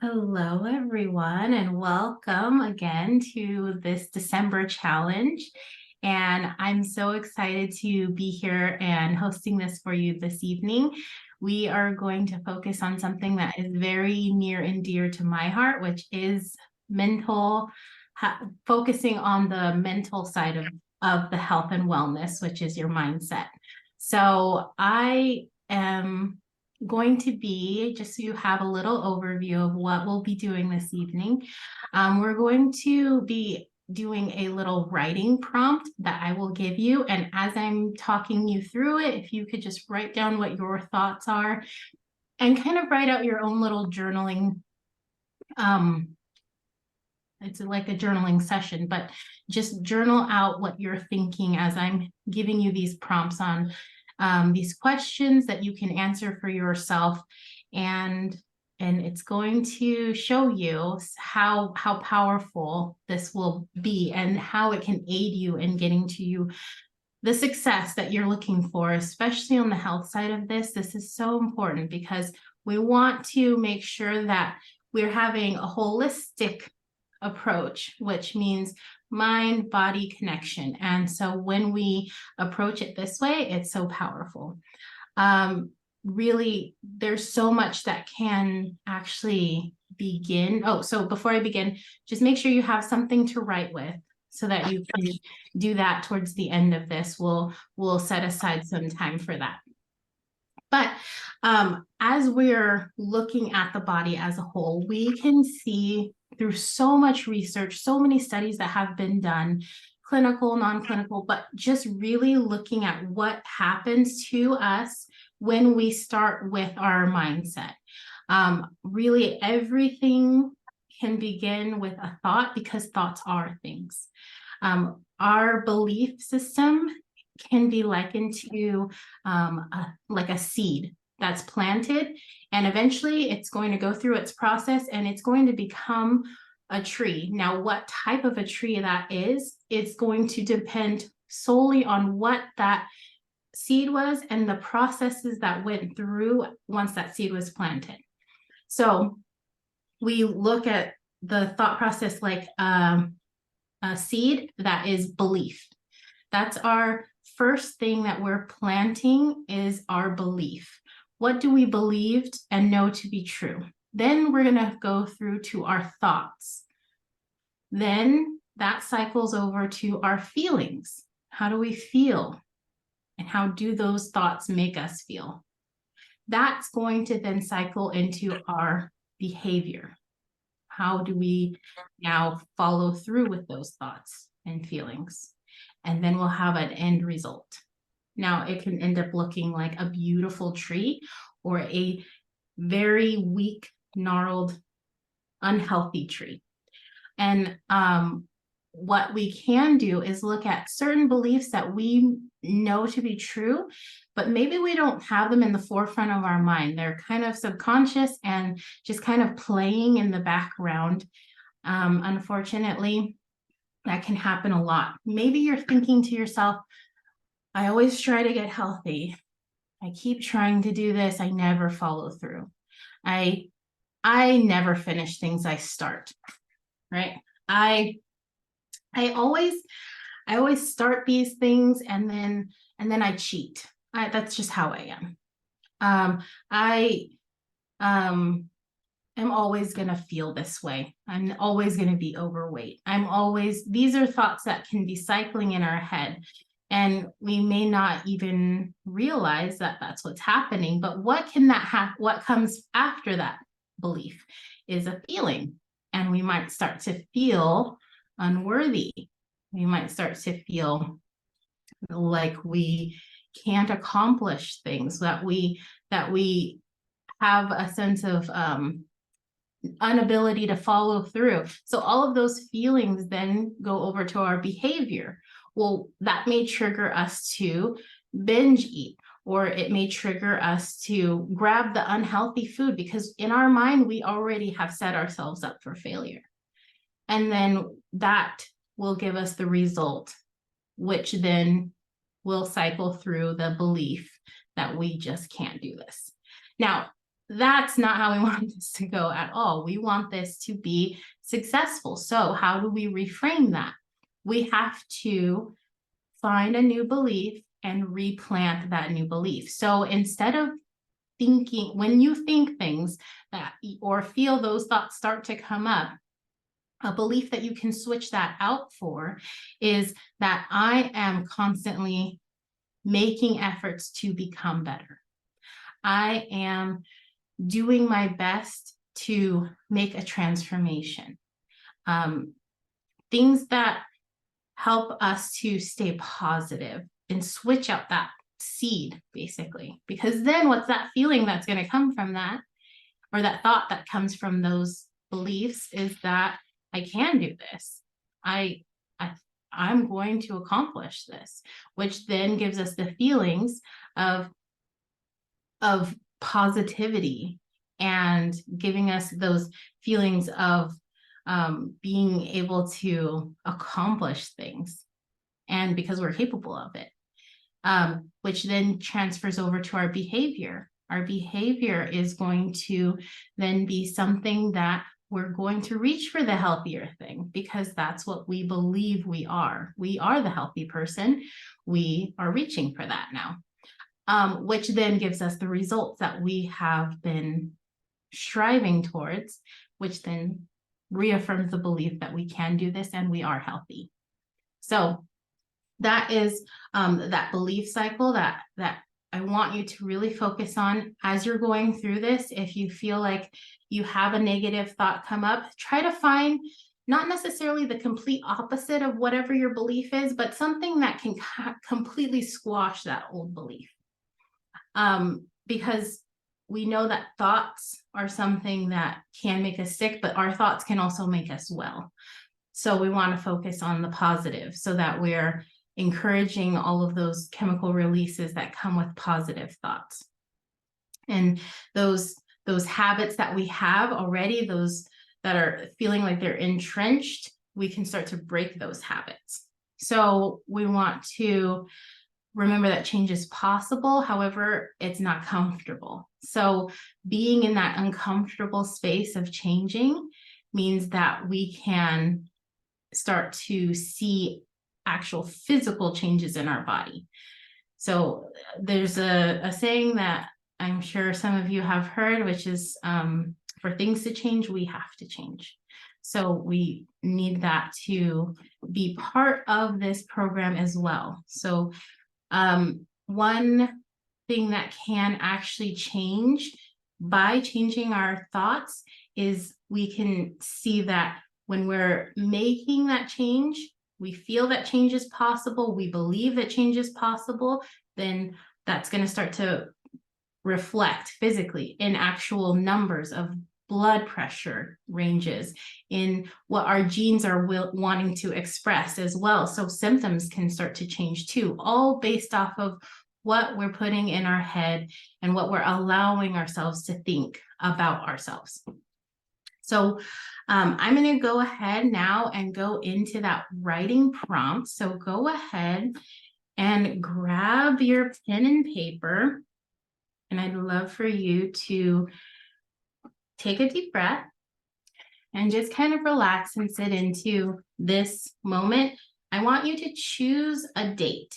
Hello, everyone, and welcome again to this December challenge. And I'm so excited to be here and hosting this for you this evening. We are going to focus on something that is very near and dear to my heart, which is mental, focusing on the mental side of the health and wellness, which is your mindset. So I am going to be, just so you have a little overview of what we'll be doing this evening, we're going to be doing a little writing prompt that I will give you. And as I'm talking you through it, if you could just write down what your thoughts are and kind of write out your own little journaling. It's like a journaling session, but just journal out what you're thinking as I'm giving you these prompts on these questions that you can answer for yourself, and it's going to show you how powerful this will be and how it can aid you in getting to you the success that you're looking for, especially on the health side of this. This is so important because we want to make sure that we're having a holistic approach, which means mind body connection. And so when we approach it this way, it's so powerful. Really, there's so much that can actually begin. Oh, so before I begin, just make sure you have something to write with so that you can do that towards the end of this. We'll set aside some time for that. But as we're looking at the body as a whole, we can see through so much research, so many studies that have been done, clinical, non-clinical, but just really looking at what happens to us when we start with our mindset. Really, everything can begin with a thought because thoughts are things. Our belief system can be likened to like a seed that's planted, and eventually it's going to go through its process and it's going to become a tree. Now, what type of a tree that is, it's going to depend solely on what that seed was and the processes that went through once that seed was planted. So we look at the thought process like a seed that is belief. That's our first thing that we're planting, is our belief. What do we believe and know to be true? Then we're going to go through to our thoughts. Then that cycles over to our feelings. How do we feel? And how do those thoughts make us feel? That's going to then cycle into our behavior. How do we now follow through with those thoughts and feelings? And then we'll have an end result. Now, it can end up looking like a beautiful tree or a very weak, gnarled, unhealthy tree. And what we can do is look at certain beliefs that we know to be true, but maybe we don't have them in the forefront of our mind. They're kind of subconscious and just kind of playing in the background. Unfortunately, that can happen a lot. Maybe you're thinking to yourself, I always try to get healthy. I keep trying to do this. I never follow through. I never finish things I start, right? I always start these things and then I cheat. That's just how I am. I am always going to feel this way. I'm always going to be overweight. These are thoughts that can be cycling in our head, and we may not even realize that that's what's happening. But what comes after that belief is a feeling, and we might start to feel unworthy. We might start to feel like we can't accomplish things, that we have a sense of inability to follow through. So all of those feelings then go over to our behavior. Well, that may trigger us to binge eat, or it may trigger us to grab the unhealthy food because in our mind, we already have set ourselves up for failure. And then that will give us the result, which then will cycle through the belief that we just can't do this. Now, that's not how we want this to go at all. We want this to be successful. So how do we reframe that? We have to find a new belief and replant that new belief. So instead of thinking, when you think things that or feel those thoughts start to come up, a belief that you can switch that out for is that I am constantly making efforts to become better. I am doing my best to make a transformation. Things that help us to stay positive and switch out that seed, basically. Because then what's that feeling that's going to come from that, or that thought that comes from those beliefs, is that I can do this. I'm going to accomplish this, which then gives us the feelings of positivity and giving us those feelings of being able to accomplish things, and because we're capable of it, which then transfers over to our behavior. Our behavior is going to then be something that we're going to reach for the healthier thing, because that's what we believe we are. We are the healthy person. We are reaching for that now, which then gives us the results that we have been striving towards, which then reaffirms the belief that we can do this and we are healthy. So that is that belief cycle that I want you to really focus on as you're going through this. If you feel like you have a negative thought come up, try to find not necessarily the complete opposite of whatever your belief is, but something that can completely squash that old belief. Because we know that thoughts are something that can make us sick, but our thoughts can also make us well. So we want to focus on the positive so that we're encouraging all of those chemical releases that come with positive thoughts. And those habits that we have already, those that are feeling like they're entrenched, we can start to break those habits. So we want to remember that change is possible. However, it's not comfortable. So being in that uncomfortable space of changing means that we can start to see actual physical changes in our body. So there's a saying that I'm sure some of you have heard, which is for things to change, we have to change. So we need that to be part of this program as well. So one thing that can actually change by changing our thoughts is we can see that when we're making that change, we feel that change is possible, we believe that change is possible, then that's going to start to reflect physically in actual numbers of blood pressure ranges, in what our genes are wanting to express as well. So symptoms can start to change too, all based off of what we're putting in our head and what we're allowing ourselves to think about ourselves. So I'm going to go ahead now and go into that writing prompt. So go ahead and grab your pen and paper. And I'd love for you to take a deep breath and just kind of relax and sit into this moment. I want you to choose a date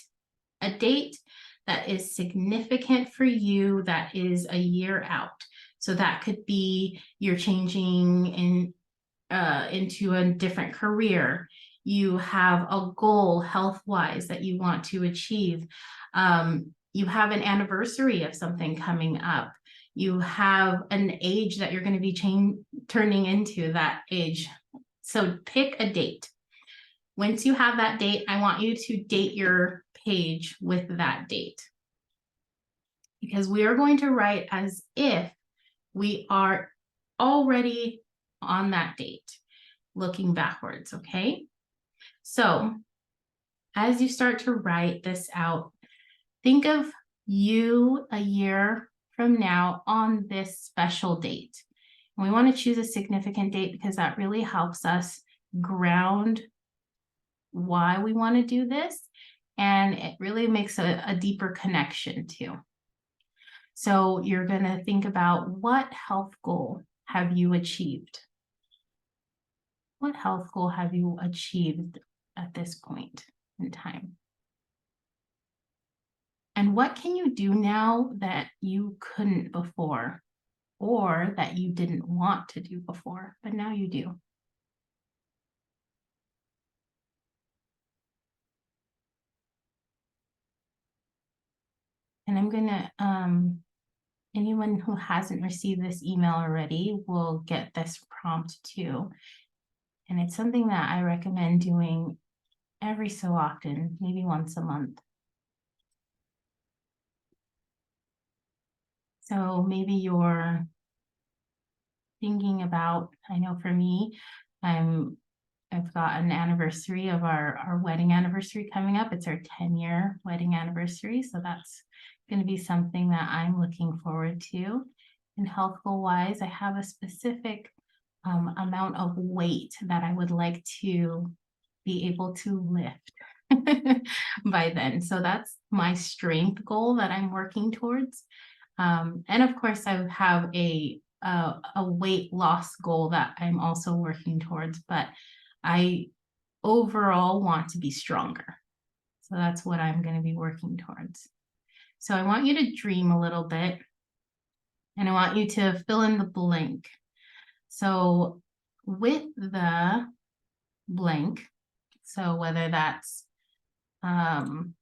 that is significant for you, that is a year out. So that could be you're changing into a different career. You have a goal health-wise that you want to achieve. You have an anniversary of something coming up. You have an age that you're going to be turning into that age. So pick a date. Once you have that date, I want you to date your page with that date, because we are going to write as if we are already on that date, looking backwards, okay? So as you start to write this out, think of you a year from now on this special date. And we want to choose a significant date because that really helps us ground why we want to do this, and it really makes a deeper connection too. So you're going to think about, what health goal have you achieved? What health goal have you achieved at this point in time? And what can you do now that you couldn't before, or that you didn't want to do before, but now you do? And I'm going to, anyone who hasn't received this email already will get this prompt too. And it's something that I recommend doing every so often, maybe once a month. So maybe you're thinking about, I know for me, I've got an anniversary of our wedding anniversary coming up. It's our 10-year wedding anniversary. So that's going to be something that I'm looking forward to. And health goal wise, I have a specific amount of weight that I would like to be able to lift by then. So that's my strength goal that I'm working towards. And of course, I have a weight loss goal that I'm also working towards, but I overall want to be stronger. So that's what I'm going to be working towards. So I want you to dream a little bit, and I want you to fill in the blank. So with the blank, so whether that's, sorry,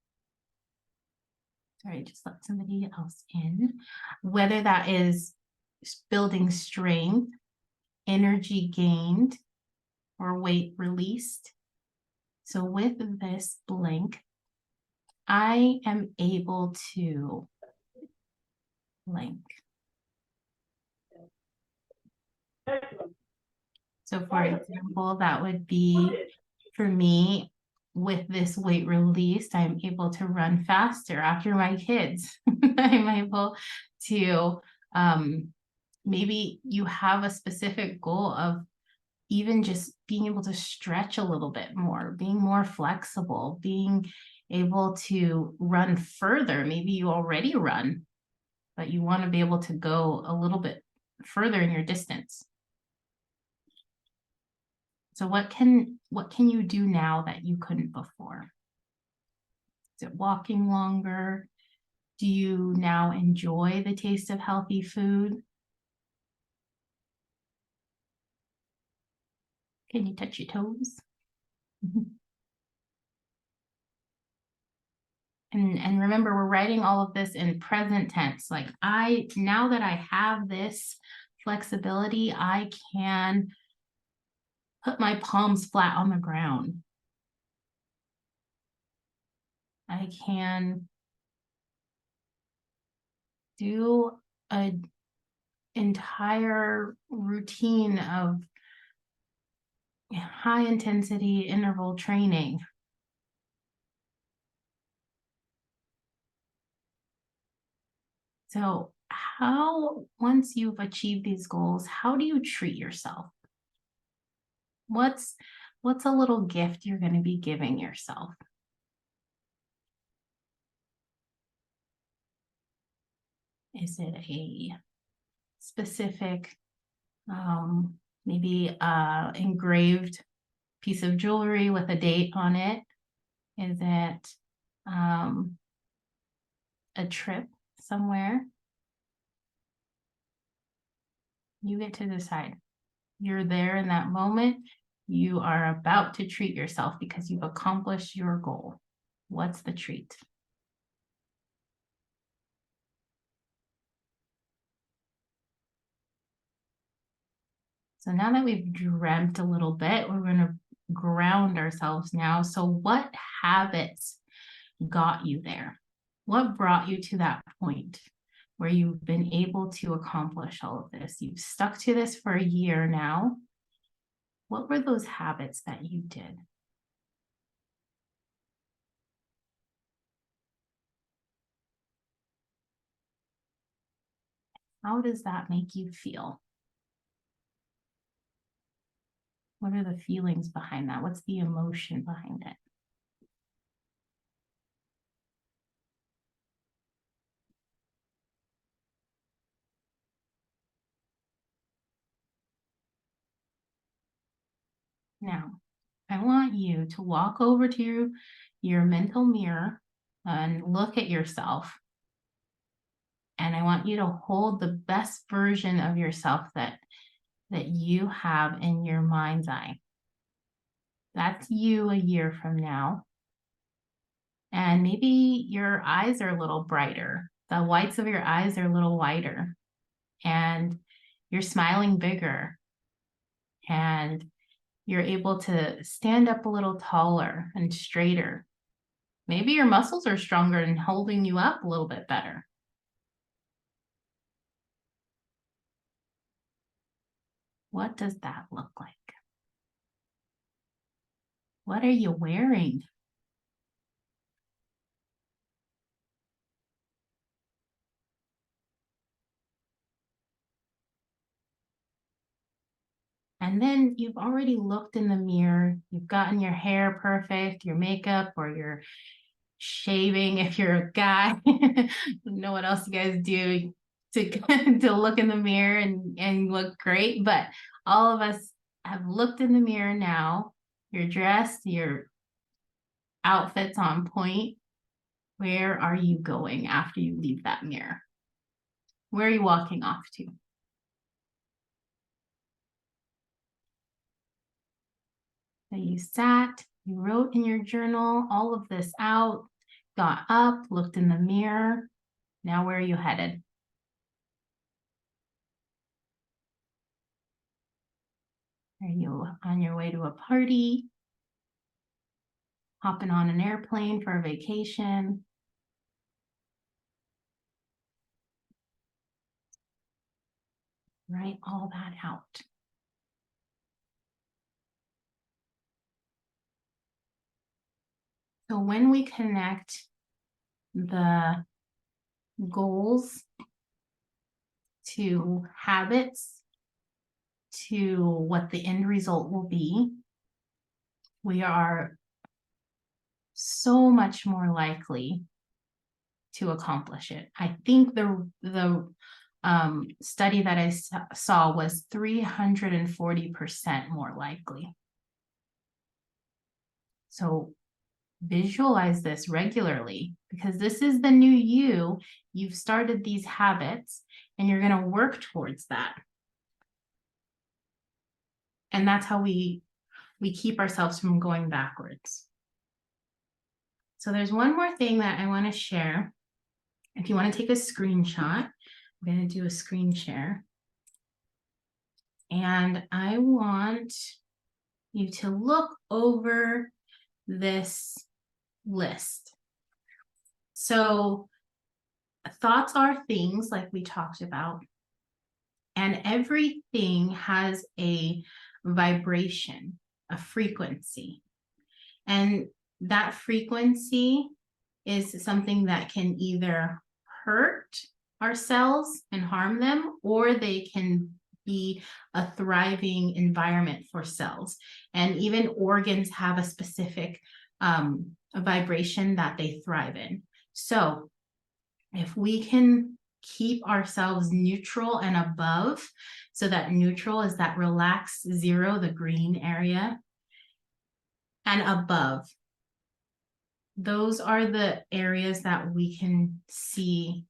just let somebody else in, whether that is building strength, energy gained, or weight released. So with this blank, I am able to blank. So for example, that would be, for me, with this weight released, I'm able to run faster after my kids. I'm able to, maybe you have a specific goal of even just being able to stretch a little bit more, being more flexible, being able to run further. Maybe you already run, but you want to be able to go a little bit further in your distance. So what can you do now that you couldn't before? Is it walking longer? Do you now enjoy the taste of healthy food? Can you touch your toes? And remember, we're writing all of this in present tense. Like, now that I have this flexibility, I can put my palms flat on the ground. I can do an entire routine of high intensity interval training. So once you've achieved these goals, how do you treat yourself? What's a little gift you're going to be giving yourself? Is it a specific, maybe engraved piece of jewelry with a date on it? Is it a trip somewhere? You get to decide. You're there in that moment. You are about to treat yourself because you've accomplished your goal. What's the treat? So now that we've dreamt a little bit, we're going to ground ourselves now. So what habits got you there? What brought you to that point where you've been able to accomplish all of this? You've stuck to this for a year now. What were those habits that you did? How does that make you feel? What are the feelings behind that? What's the emotion behind it? Now, I want you to walk over to your mental mirror and look at yourself. And I want you to hold the best version of yourself that you have in your mind's eye. That's you a year from now. And maybe your eyes are a little brighter. The whites of your eyes are a little whiter. And you're smiling bigger. And you're able to stand up a little taller and straighter. Maybe your muscles are stronger and holding you up a little bit better. What does that look like? What are you wearing? And then you've already looked in the mirror, you've gotten your hair perfect, your makeup, or your shaving if you're a guy. You know what else you guys do to, to look in the mirror and look great. But all of us have looked in the mirror now. You're dressed, your outfit's on point. Where are you going after you leave that mirror? Where are you walking off to? So you sat, you wrote in your journal all of this out, got up, looked in the mirror. Now where are you headed? Are you on your way to a party? Hopping on an airplane for a vacation? Write all that out. So when we connect the goals to habits, to what the end result will be, we are so much more likely to accomplish it. I think the study that I saw was 340% more likely. So visualize this regularly because this is the new you. You've started these habits and you're going to work towards that. And that's how we keep ourselves from going backwards. So there's one more thing that I want to share. If you want to take a screenshot, I'm going to do a screen share. And I want you to look over this list. So thoughts are things like we talked about, and everything has a vibration, a frequency. And that frequency is something that can either hurt our cells and harm them, or they can be a thriving environment for cells. And even organs have a specific a vibration that they thrive in. So if we can keep ourselves neutral and above, so that neutral is that relaxed zero, the green area, and above, those are the areas that we can see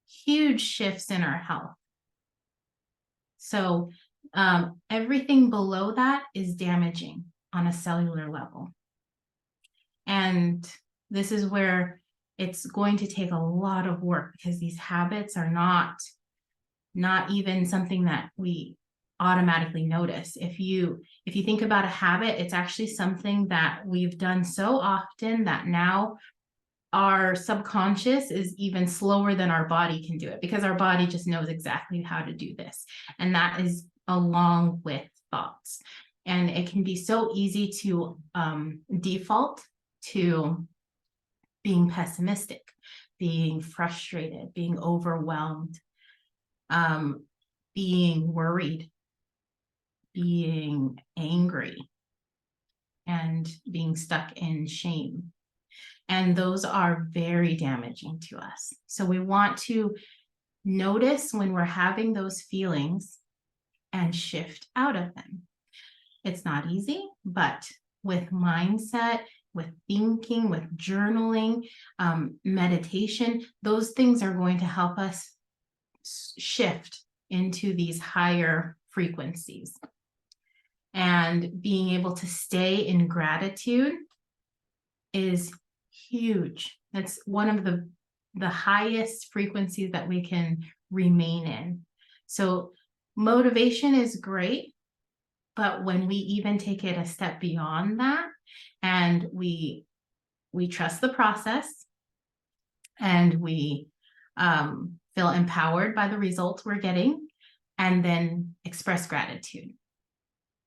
huge shifts in our health. So everything below that is damaging on a cellular level. And this is where it's going to take a lot of work because these habits are not even something that we automatically notice. If you think about a habit, it's actually something that we've done so often that now our subconscious is even slower than our body can do it, because our body just knows exactly how to do this. And that is along with thoughts. And it can be so easy to default to being pessimistic, being frustrated, being overwhelmed, being worried, being angry, and being stuck in shame. And those are very damaging to us. So we want to notice when we're having those feelings and shift out of them. It's not easy, but with mindset, with thinking, with journaling, meditation, those things are going to help us shift into these higher frequencies. And being able to stay in gratitude is huge. That's one of the highest frequencies that we can remain in. So motivation is great, but when we even take it a step beyond that, and we trust the process, and we feel empowered by the results we're getting, and then express gratitude,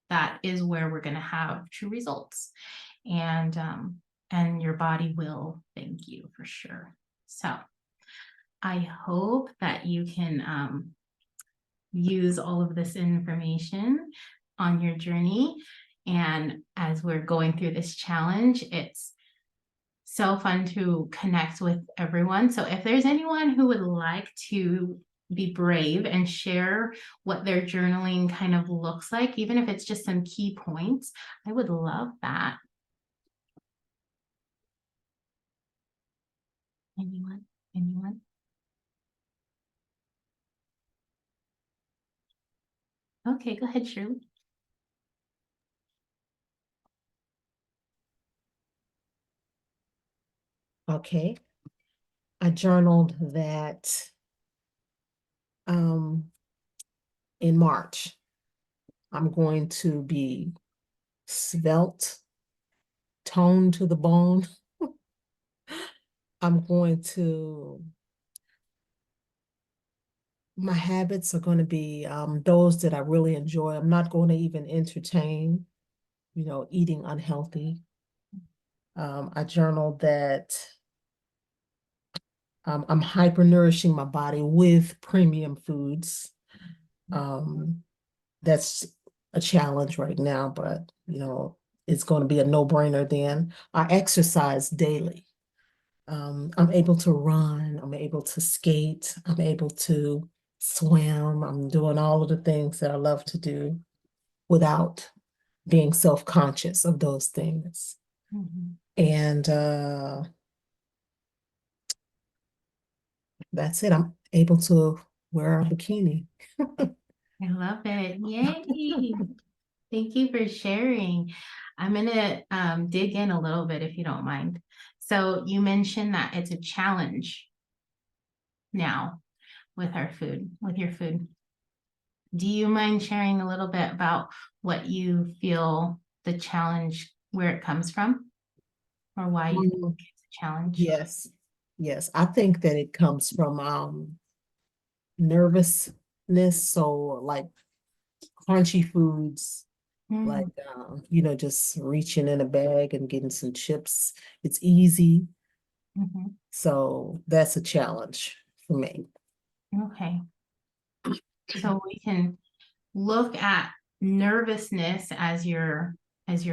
that is where we're going to have true results. And your body will thank you for sure. So I hope that you can use all of this information on your journey. And as we're going through this challenge, it's so fun to connect with everyone. So if there's anyone who would like to be brave and share what their journaling kind of looks like, even if it's just some key points, I would love that. Anyone? Anyone? Okay, go ahead, Shirley. Okay. I journaled that in March, I'm going to be svelte, toned to the bone. I'm going to, my habits are going to be those that I really enjoy. I'm not going to even entertain, eating unhealthy. I journaled that I'm hyper nourishing my body with premium foods. That's a challenge right now, but it's going to be a no-brainer then. I exercise daily. I'm able to run, I'm able to skate, I'm able to swim. I'm doing all of the things that I love to do without being self-conscious of those things. Mm-hmm. And that's it. I'm able to wear a bikini. I love it. Yay. Thank you for sharing. I'm going to dig in a little bit if you don't mind. So you mentioned that it's a challenge now with our food, with your food. Do you mind sharing a little bit about what you feel the challenge, where it comes from, or why you think Mm, it's a challenge? yes, yes. I think that it comes from nervousness. So like crunchy foods, like Mm, just reaching in a bag and getting some chips. It's easy. mhm. So that's a challenge for me. Okay. So we can look at nervousness as your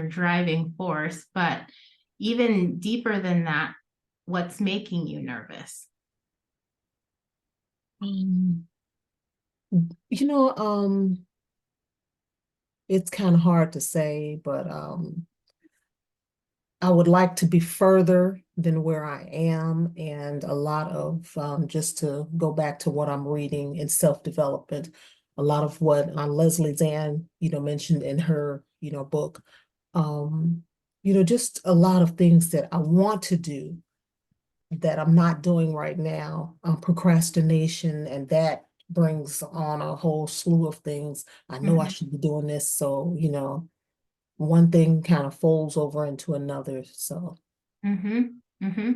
driving force, but even deeper than that, what's making you nervous? Um, you know, it's kind of hard to say, but I would like to be further than where I am, and a lot of just to go back to what I'm reading in self-development, a lot of what Leslie Zann, mentioned in her, book, um, just a lot of things that I want to do that I'm not doing right now, procrastination, and that brings on a whole slew of things. I know I Mm-hmm, should be doing this, so, one thing kind of folds over into another. So, mm-hmm, mm-hmm.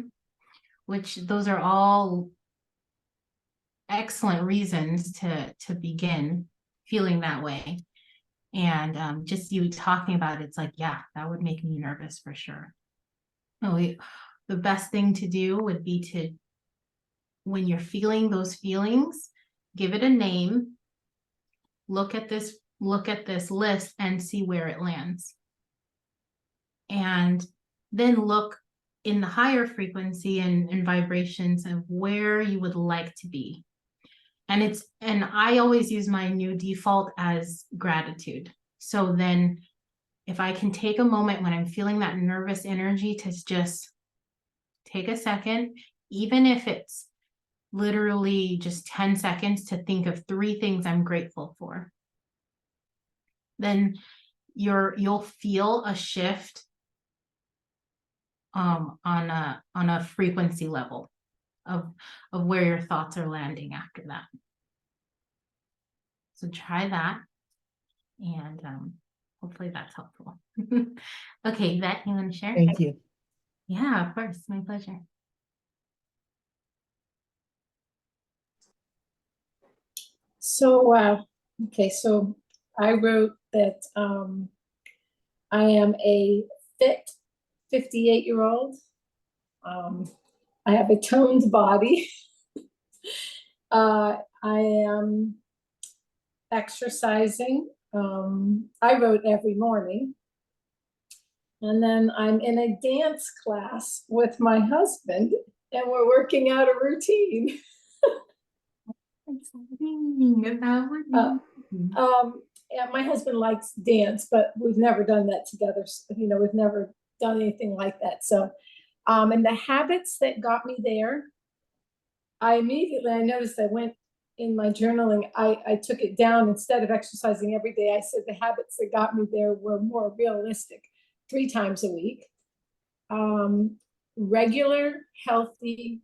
Which those are all excellent reasons to begin feeling that way. And just you talking about it's like, yeah, that would make me nervous for sure. Oh, the best thing to do would be to, when you're feeling those feelings, give it a name, look at this list and see where it lands. And then look in the higher frequency and vibrations of where you would like to be. And I always use my new default as gratitude. So then if I can take a moment when I'm feeling that nervous energy to just take a second, even if it's literally just 10 seconds, to think of 3 things I'm grateful for, then you'll feel a shift on a frequency level of where your thoughts are landing after that. So try that, and hopefully that's helpful. Okay, Yvette, you want to share? Thank you. Yeah, of course, my pleasure. So, okay, so I wrote that I am a fit 58-year-old. I have a toned body. I am exercising. I wrote every morning. And then I'm in a dance class with my husband, and we're working out a routine. And my husband likes dance, but we've never done that together. You know, we've never done anything like that. So, and the habits that got me there, I noticed I went in my journaling, I took it down. Instead of exercising every day, I said the habits that got me there were more realistic. 3 times a week, regular, healthy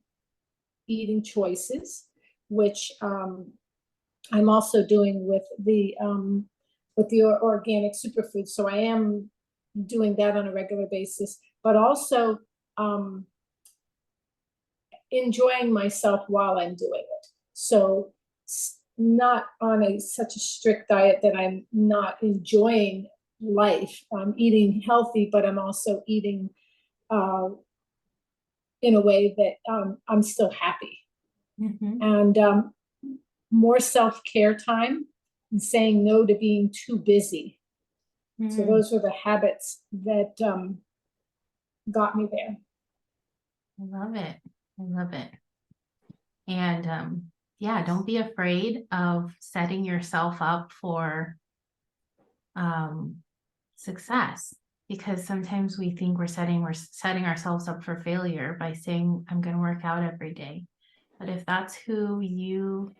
eating choices, which I'm also doing with the organic superfoods. So I am doing that on a regular basis, but also enjoying myself while I'm doing it. So not on such a strict diet that I'm not enjoying life. I'm eating healthy, but I'm also eating in a way that I'm still happy. And more self-care time and saying no to being too busy. So those are the habits that got me there. I love it. I love it. And yeah, don't be afraid of setting yourself up for success, because sometimes we think we're setting ourselves up for failure by saying, I'm going to work out every day. But if that's who you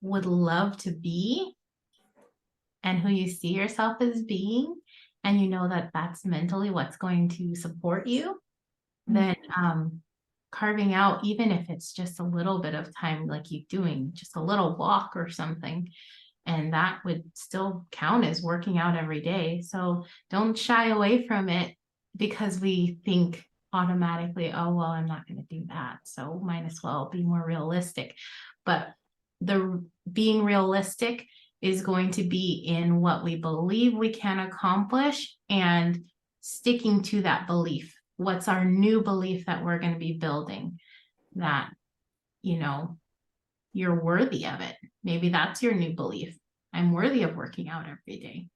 would love to be and who you see yourself as being, and you know that that's mentally what's going to support you, then carving out, even if it's just a little bit of time, like you doing just a little walk or something, and that would still count as working out every day. So don't shy away from it because we think automatically, oh, well, I'm not going to do that, so might as well be more realistic. But the being realistic is going to be in what we believe we can accomplish and sticking to that belief. What's our new belief that we're going to be building, that, you know, you're worthy of it. Maybe that's your new belief. I'm worthy of working out every day.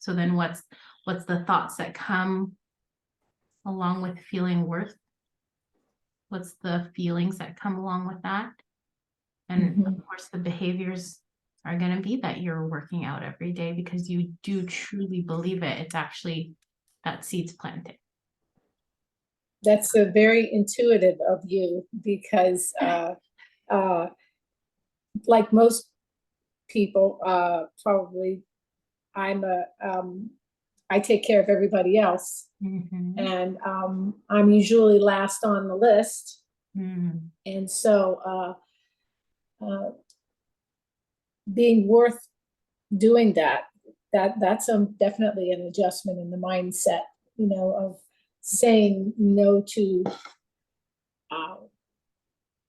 So then what's the thoughts that come along with feeling worth? What's the feelings that come along with that? And of course, the behaviors are going to be that you're working out every day because you do truly believe it. It's actually that seed's planted. That's a very intuitive of you, because like most people, probably I take care of everybody else. And I'm usually last on the list. And so being worth doing that's definitely an adjustment in the mindset, you know, of saying no to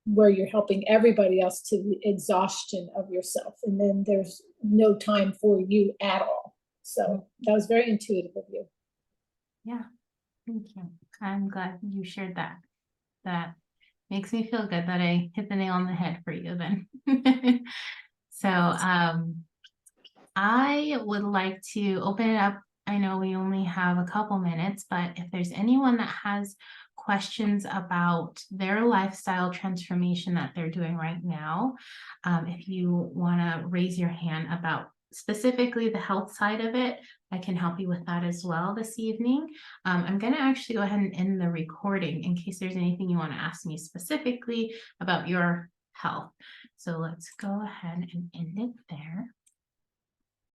where you're helping everybody else to the exhaustion of yourself, and then there's no time for you at all. So that was very intuitive of you. Yeah, thank you. I'm glad you shared that. That makes me feel good that I hit the nail on the head for you then. So I would like to open it up. I know we only have a couple minutes, but if there's anyone that has questions about their lifestyle transformation that they're doing right now, if you want to raise your hand about specifically the health side of it, I can help you with that as well this evening. I'm going to actually go ahead and end the recording in case there's anything you want to ask me specifically about your health. So let's go ahead and end it there.